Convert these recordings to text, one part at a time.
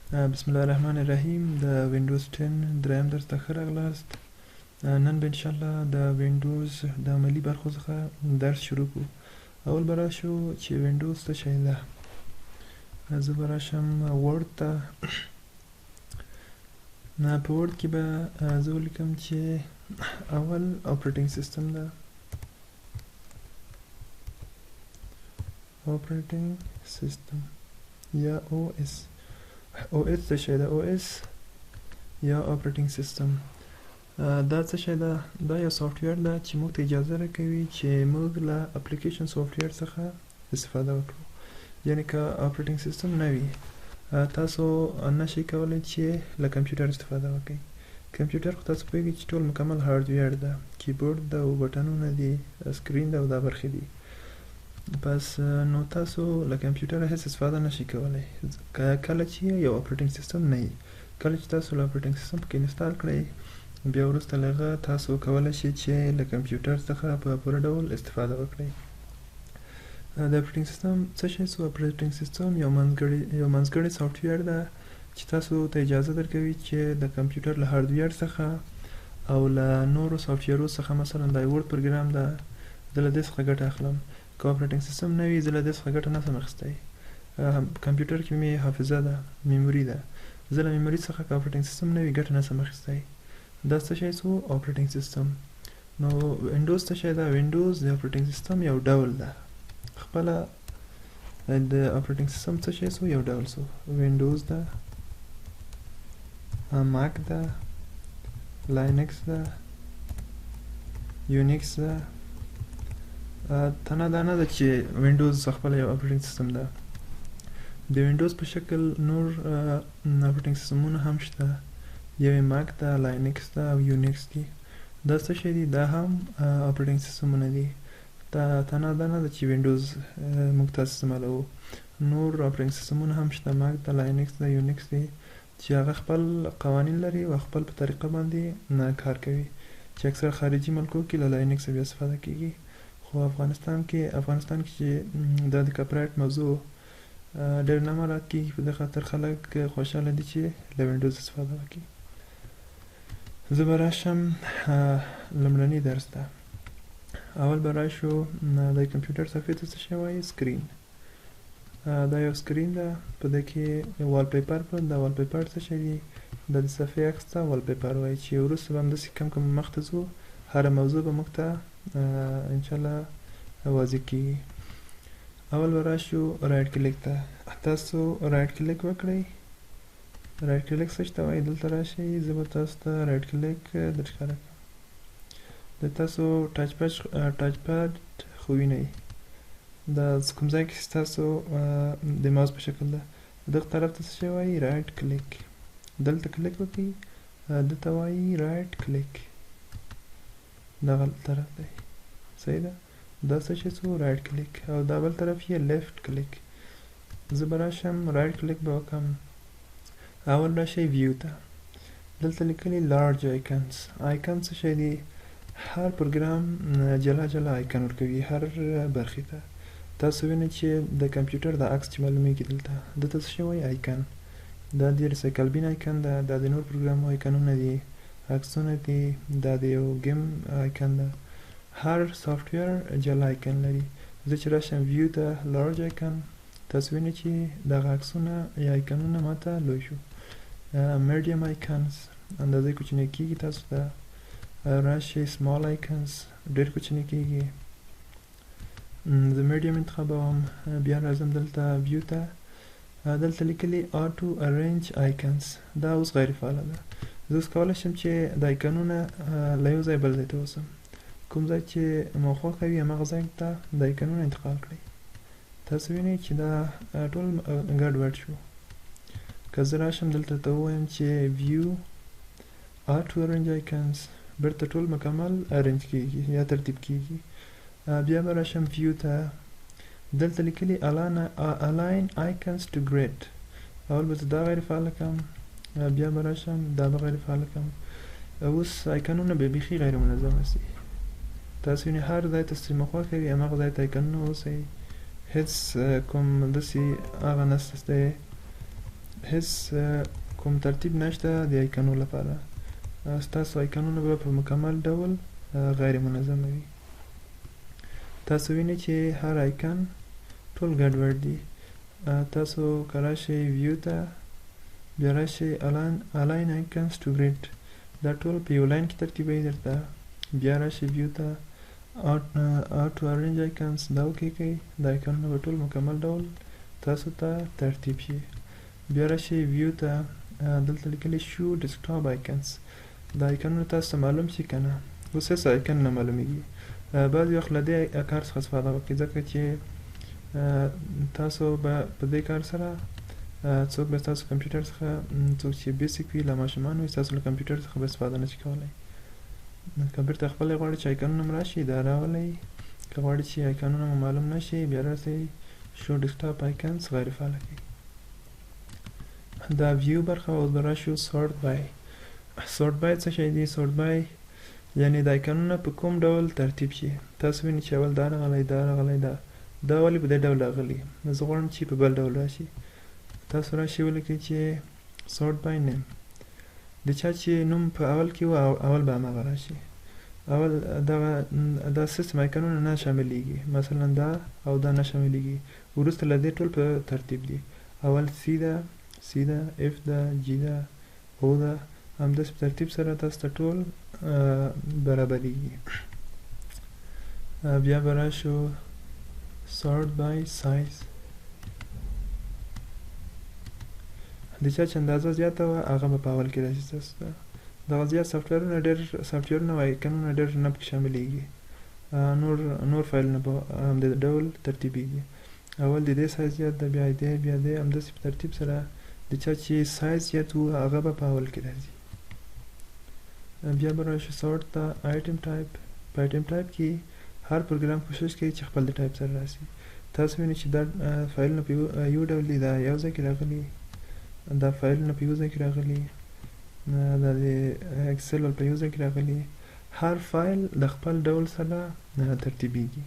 بسم الله الرحمن الرحیم د وینډوز 10 دریم درس ته ښه راغلاست. نن به انشاءالله د وینډوز د عملي برخو څخه درس شروع کړو. اول به راشو چې وینډوز څه شی ده. زه به راشم ورډ ته. په ورډ کې به زه ولیکم چې اول اپریټینګ سیسټم ده. اپریټینګ سیسټم یا او اس. او اس څه شی ده؟ او اس یا اپریټینګ سیسټم دا څه شی ده؟ دا یو سافټویر ده چې موږ ته اجازه راکوي چې موږ له اپلیکیشن سافټویر څخه استفاده وکړو. یعنی که اپریټینګ سیسټم نه وي تاسو نشئ کولی چې له کمپیوټر استفاده وکړئ. کمپیوټر خو تاسو پوهیږئ چې ټول مکمل هارډویر ده، کیبورډ ده او بټنونه دي، سکرین ده او دا برخې دي. بس نو تاسو له کمپیوټره هیڅ استفاده نشئ کولی کله چې یو اپریټینګ سیسټم نه وي. کله چې تاسو له اپریټینګ سیسټم پکې انسټال کړئ بیا وروسته له هغه تاسو کولی شئ چې له کمپیوټر څخه په پوره ډول استفاده وکړئ. د اپریټینګ سیسټم څه شی سو؟ اپریټینګ سیسټم یو منځګړی سافټویر ده چې تاسو ته اجازه درکوي چې د کمپیوټر له هارډویر څخه او له نورو سافټویرو څخه مثلا د ورډ پروګرام ده زه له دې څخه ګټه اخلم. که اپریټینګ سیسټم نه وي زه له دې څخه ګټه نشم اخیستی. کمپیوټر کې مې حافظه ده، میموري ده، زه له میموري څخه که اپریټینګ سیسټم نه وي ګټه نشم اخیستی. دا څه شی سو؟ اپریټینګ سیسټم. نو وینډوز څه شی ده؟ وینډوز د اپریټینګ سیسټم یو ډول ده. خپله د اپریټینګ سیسټم څه شی سو؟ یو ډول سو. وینډوز ده، ماک ده، لاینکس ده، یونیکس ده. تنه دا نه ده چې وینډوز خپله یو اپریټینګ سیسټم ده. د وینډوز په شکل نور اپریټینګ سیسټمونه هم شته. یو یې ماک ده، لاینکس ده او یونیکس دي. دا څه شی دي؟ دا هم اپریټینګ سیسټمونه دي. تنه دا نه ده چې وینډوز موږ تاسو استعمالوو. نور اپریټینګ سیسټمونه هم شته، ماک ده، لاینکس ده، یونیکس دي، چې هغه خپل قوانین لري او خپل په طریقه باندې کار کوي، چې اکثر خارجي ملکو کې له لاینکس بیا استفاده کیږي. خو افغانستان کې چې دا د کاپرایټ موضوع ډېر نه مراعات کیږي، په دې خاطر خلک خوشحاله دي چې له وینډوز استفاده وکړي. زه به راشم لومړني درس ته. اول به راشو د کمپیوټر صفحې ته څه شی وایي؟ سکرین. دا یو سکرین ده، په دې کې وال پیپر پروت ده. وال پیپر څه شی دي؟ د صفحې عکس ته وال پیپر وایي، چې وروسته به همداسې کم مخ ته ځو هره موضوع به موږ ته انشاءالله واضح کیږي. اول به راشو رایټ کلیک ته. تاسو رایټ کلیک وکړئ. رایټ کلیک څه ته وایي؟ دلته راشئ، زه به تاسو ته رایټ کلیک درښکاره کړم. د تاسو ټچ پاد خو وینئ، دا کوم ځای کې ستاسو د ماوس په شکل ده، دغه طرف ته څه شی وایي؟ رایټ کلیک. دلته کلیک وکړئ، دلته وایي رایټ کلیک. دغه طرف دی، صحیح ده؟ دا څه شی سو؟ رایټ کلیک. او دا بل طرف یې لیفت کلیک. زه به راشم رایټ کلیک به وکړم. اول راشئ ویو ته. دلته لیکلي لارج آیکنز. آیکن څه شی دی؟ هر پروګرام جلا جلا آیکن ورکوي هر برخې ته. تاسو وینئ چې د کمپیوټر د عکس چې معلومیږي دلته څه شی وایي؟ آیکن. دا د ریسایکلبین آیکن ده، دا د نور پروګرامو آیکنونه دي، عکسونه دي، دا د یو گیم آیکن ده. هر سافټویر جلا آیکن لري. زه چې راشم ویو ته، لارج آیکن، تاسو وینئ چې دغه عکسونه یا آیکنونه ماته لوی شو. میډیم آیکنز اندازه کوچنی کیږي، تاسو ته راشئ سمال آیکنز ډېر کوچنی کیږي. زه میډیم انتخابوم. بیا راځم دلته ویو ته. دلته لیکلي آټو ارینج آیکنز. دا اوس غیر فعاله ده. زه اوس کولی شم چې د آیکنونه له یو ځای بل ځای ته وسم. کوم ځای چې مو خوښه وي هماغه ځای ته د آیکنونه انتقال کړئ. تاسو وینئ چې دا ټول ګډوډ شو. که زه راشم دلته ته ووایم چې ویو آټو ارینج آیکنز، بیرته ټول مکمل ارینج کیږي یا ترتیب کیږي. بیا به راشم ویو ته. دلته لیکلي الاین آیکنز ټو ګریډ. اول به زه دا غیر فعاله کړم، بیا به راشم دا به غیر فعاله کړم. اوس آیکنونه به بیخي غیر منظمه سي. تاسو وینئ هر ځای ته چې مو خوښه وي هماغه ځای ته آیکنونه اوسئ، هیڅ کوم داسې هغه نشته هیڅ کوم ترتیب نشته د آیکنو لپاره. ستاسو آیکنونه به په مکمل ډول غیر منظمه وي. تاسو وینئ چې هر آیکن ټول ګډوډ دي. تاسو که راشئ ویو ته، بیا راشئ الاین آیکنز ټو ګریډ، دا ټول په یو لاین کې ترتیبوي درته. بیا راشئ ویو ته، آټو ارینج آیکنز دا وکلیکئ، دا آیکنونه به ټول مکمل ډول تاسو ته ترتیب شي. بیا راشئ ویو ته، دلته لیکلی شو ډیسکټاپ آیکنز، دا آیکنونه تاسو ته معلوم شي که نه. اوس هېڅ آیکن نه معلومیږي. بعضې وخت له دې کار څخه استفاده وکړئ، ځکه چې تاسو به په دې کار سره څوک به ستاسو کمپیوټر څخه، څوک چې بیسیک وي، له ماشومان وي، ستاسو له کمپیوټر څخه به استفاده نشي کولی. کمپیوټر ته خپله غواړئ چې آیکنونه م راشي، دا راولئ. که غواړئ چې آیکنونه مو معلوم نشي، بیا راسئ شو ډیسکټاپ آیکنز غیر فعاله کړئ. دا ویو برخه. اوس به راشو سورټ بای. سورټ بای څه شی دی؟ سورټ بای یعنې د آیکنونه په کوم ډول ترتیب شي. تاسو وینئ چې اول دا راغلی، دا راغلی، دا ولې په دې ډول راغلی؟ زه غواړم چې په بل ډول راشي. تاسو راشئ ولیکئ چې سورټ بای نیم. د چا چې نوم په اول کې و، اول به همغه راشي. اول دا سیستم آیکنونه نه شاملیږي، مثلا دا او دا نه شاملیږي. وروسته له دې ټول په ترتیب دي. اول سی ده، سی ده، اف ده، جی ده، او ده، همداسې په ترتیب سره تاسو ته ټول برابریږي. بیا به راشو سورټ بای سایز. د چا چې اندازه زیاته وه، هغه به په اول کې راشي تاسو ته. دغه زیات سافټویرونه او آیکنونه ډېر نه پکې شاملیږي. نور فایلونه به همدې ډول ترتیبیږي. اول د دې سایز زیات ده، بیا دې، بیا دې، همداسې په ترتیب سره د چا چې سایز زیات و، هغه به په اول کې راځي. بیا به راشو سورټ ته آیټم ټایپ. په آیټم ټایپ کې هر پروګرام کوشش کوي چې خپل د ټایپ سره راشي. تاسو وینئ چې دا فایلونه په یو ډول دي، دا یو ځای کې راغلي، دا فایلونه په یو ځای کې راغلي، دا د اکسل په یو ځای کې راغلي. هر فایل د خپل ډول سره ترتیبیږي.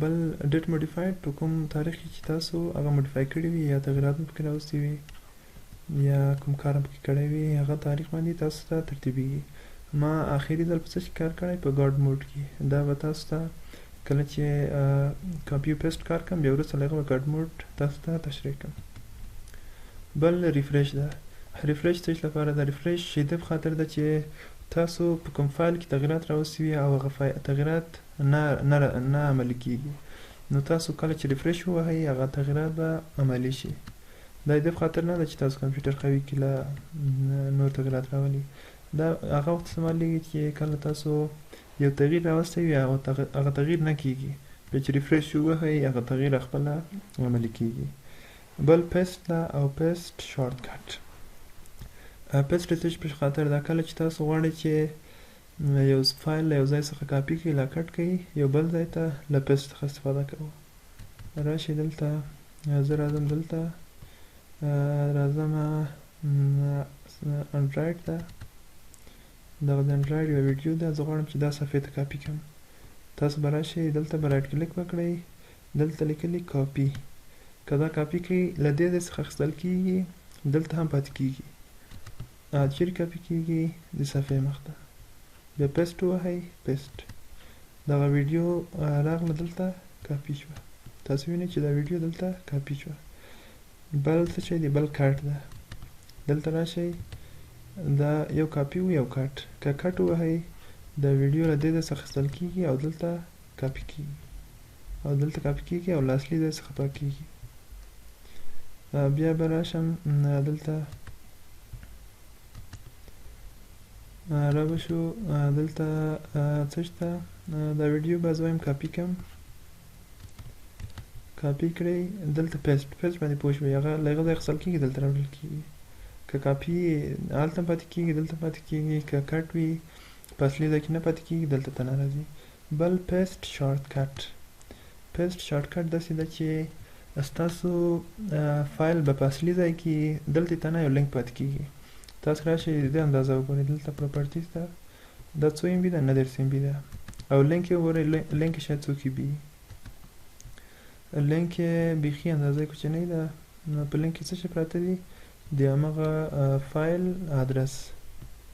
بل ډیټ موډیفاید په کوم تاریخ کې چې تاسو هغه موډیفای کړي وي یا تغیرات مو پکې راوستي وي یا کوم کار پکې کړی وي، هغه تاریخ باندې تاسو ته ترتیبیږي. ما آخري ځل په څه کار کړی؟ په ګارډ موډ کې. دا به تاسو ته کله چې کاپي او پیسټ کار کوم، بیا وروسته له هغه به ګارډ موډ تاسو ته تشریح کوم. بل ریفریش ده. ریفریش څه لپاره ده؟ ریفریش د دې په خاطر ده چې تاسو په کوم فایل کې تغیرات راوستي وي او هغه تغیرات نه عملي کېږي، نو تاسو کله چې ریفریش ووهئ، هغه تغیرات به عملي شي. دا د دې په خاطر نه ده چې تاسو کمپیوټر قوي کړي له نور تغیرات راولي. دا هغه وخت استعمالیږي چې کله تاسو یو تغییر راوستی وي، هغه تغییر نه کېږي، بیا چې ریفریش ووهئ، هغه تغییر خپله عملي کېږي. بل پیسټ ده او پیسټ شارټ کټ. پیسټ د څه په خاطر ده؟ کله چې تاسو غواړئ چې یو فایل له یو ځای څخه کاپي کړئ، لا کټ کړئ یو بل ځای ته، له پیسټ څخه استفاده کوو. راشئ دلته، زه راځم دلته، راځم انډرایډ ته، دغه د انډرایډ یوه ویډیو ده، زه غواړم چې دا صفحې ته کاپي کړم. تاسو به راشئ دلته به رایټ کلیک وکړئ، دلته لیکلي کاپي. که دا کاپي کړئ، له دې ځای څخه اخیستل کېږي، دلته هم پاتې کېږي. چیرې کاپي کېږي؟ د صفحې مخ ته. بیا پیسټ ووهئ، پیسټ. دغه ویډیو راغله دلته کاپي شوه. تاسو وینئ چې دا ویډیو دلته کاپي شوه. بل څه شی دی؟ بل کټ ده. دلته راشئ، دا یو کاپي و یو کټ. که کټ ووهئ، دا ویډیو له دې ځای څخه اخیستل کېږي او دلته کاپي کېږي، او دلته کاپي کېږي او له اصلي ځای څخه پاکېږي. بیا به راشم دلته را به شو، دلته څه شته؟ دا ویډیو به زه وایم کاپي کړم. کاپي کړئ، دلته پیسټ باندې پوه شوئ، هغه له هغه ځای اخیستل کېږي، دلته راوړل کېږي. که کاپي هلته هم پاتې کېږي، دلته پاتې کېږي. که کټ وي، په اصلي ځای کې نه پاتې کېږي، دلته ته نه راځي. بل پیسټ شارټ کټ. پیسټ شارټ کټ داسې ده چې ستاسو فایل به په اصلي ځای کې دلته ته نه یو لینک پاتې کېږي. تاسو راشئ د دې اندازه وګورئ، دلته پراپرټیز ته، دا څو MB ده؟ 9 MB ده. او لینک یې وګورئ، لینک یې شاید څو KB. لینک یې بیخي اندازه کوچنۍ ده، په لینک کې څه شي پراته دي د همغه فایل ادرس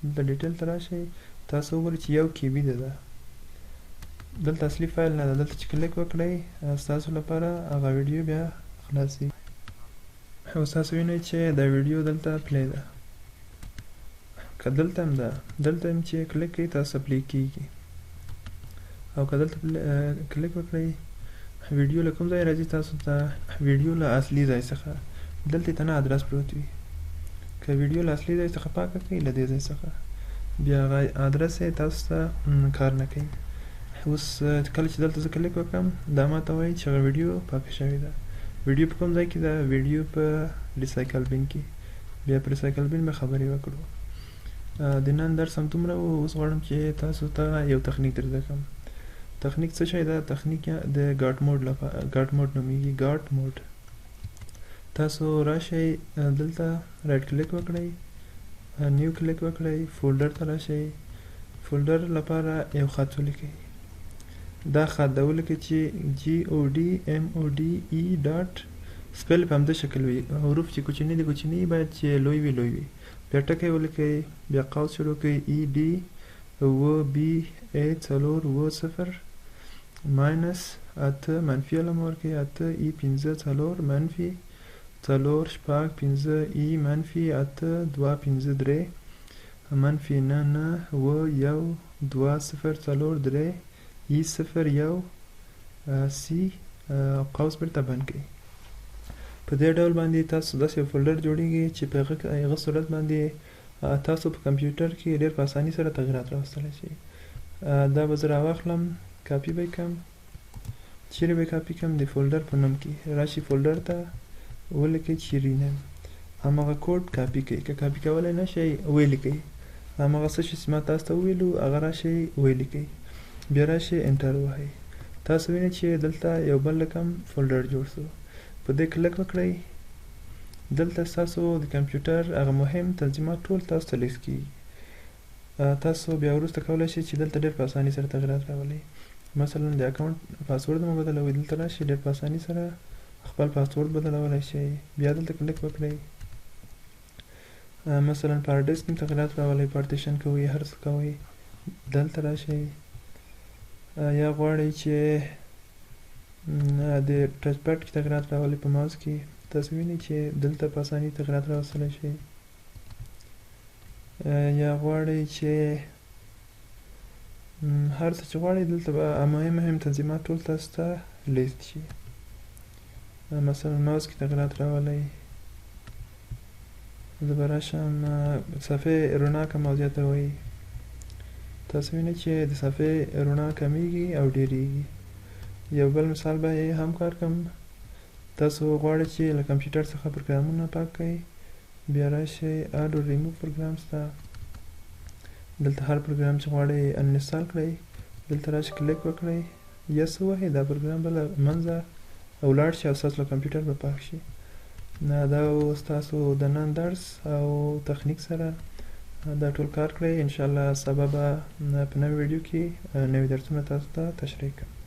دلته ډیټیل ته راشئ تاسو وګورئ چې 1 KB ده دلته اصلي فایل نه ده دلته چې کلیک وکړئ ستاسو لپاره هغه ویډیو بیا خلاصي اوس تاسو وینئ چې دا ویډیو دلته پلی ده که دلته هم ده دلته هم چې کلیک کوئ تاسو پلی کیږي او که دلته کلیک وکړئ ویډیو له کوم ځای راځي تاسو ته ویډیو له اصلي ځای څخه دلته ته نه ادرس پروت وي که ویډیو له اصلي ځای څخه پاکه کړئ له دې ځای څخه بیا هغه ادرس یې تاسو ته کار نه کوي اوس کله چې دلته زه کلیک وکړم دا ماته وایي چې هغه ویډیو پاکه شوې ده ویډیو په کوم ځای کې ده ویډیو په ریسایکل بین کې بیا په ریسایکل بین به خبرې وکړو د نن درس همدومره و اوس غواړم چې تاسو ته یو تخنیک در زده کړم تخنیک څه شی ده تخنیک د ګاټ موډ لپاره ګاټ موډ نومیږي ګاټ موډ تاسو راشئ دلته رایټ کلیک وکړئ نیو کلیک وکړئ فولډر ته راشئ فولډر لپاره یو خط ولیکئ دا خط دا ولیکئ چې GODMODE ډاټ سپیل په همده شکل وي حروف چې کوچني دي کوچني باید چې لوی وي لوی وي بیا ټکی ولیکئ بیا قوس شروع کړئ ED WBA 4 ماینس اته منفي علامه ورکړئ اته E 5 4 منفي 4 شپږ 5 E منفي اته 2 5 3 منفي 9 9 1 2 0 4 3 E 0 1 C قوس بیرته بند کړئ په دې ډول باندې تاسو داسې یو فولډر جوړیږي چې په هغه صورت باندې تاسو په کمپیوټر کې ډېر په اسانۍ سره تغیرات راوستلی شئ دا به زه راواخلم کاپي به یې کړم چیرې به یې کاپي کړم د فولډر په نوم کې راشئ فولډر ته ولیکئ چې رینیم هماغه کوډ کاپي کړئ که کاپي کولی نه شئ ویې لیکئ هماغه څه چې ما تاسو ته وویلو هغه راشئ ویې لیکئ بیا راشئ انټر ووهئ تاسو وینئ چې دلته یو بل رقم فولډر جوړ شو په دې کلیک وکړئ دلته ستاسو د کمپیوټر هغه مهم تنظیمات ټول تاسو ته لیست کیږي تاسو بیا وروسته کولی شئ چې دلته ډېر په اسانۍ سره تغیرات راولئ مثلا د اکاونټ پاسورډ مو بدلوئ دلته راشئ ډېر په اسانۍ سره خپل پاسورډ بدلولی شئ بیا دلته کلیک وکړئ مثلا په هارډ ډیسک کې تغیرات راولئ پارټیشن کوئ هر څه کوئ دلته راشئ یا غواړئ چې د ټچ پیډ کې تغیرات راولئ په ماوس کې تاسو وینئ چې دلته په اسانۍ تغیرات راوستلی شئ یا غواړئ چې هر څه چې غواړئ دلته به مهم تنظیمات ټول تاسو ته لیست شي مثلا ماوس کې تغیرات راولئ زه به راشم صفحې رڼا کم او زیاتوئ تاسو وینئ چې د صفحې رڼا کمیږي او ډیریږي یو بل مثال به یې هم کار کوم تاسو غواړئ چې له کمپیوټر څخه پروګرامونه پاک کړئ بیا راشئ اډ او ریموو پروګرامز ته دلته هر پروګرام چې غواړئ انسټال کړئ دلته راشئ کلیک وکړئ یس ووهئ دا پروګرام به له منځه ولاړ شي او ستاسو له کمپیوټر به پاک شي دا ستاسو د نن درس او تخنیک سره دا ټول کار کړئ انشاءالله سبا به په نوې ویډیو کې نوې درسونه تاسو ته تشریح کوم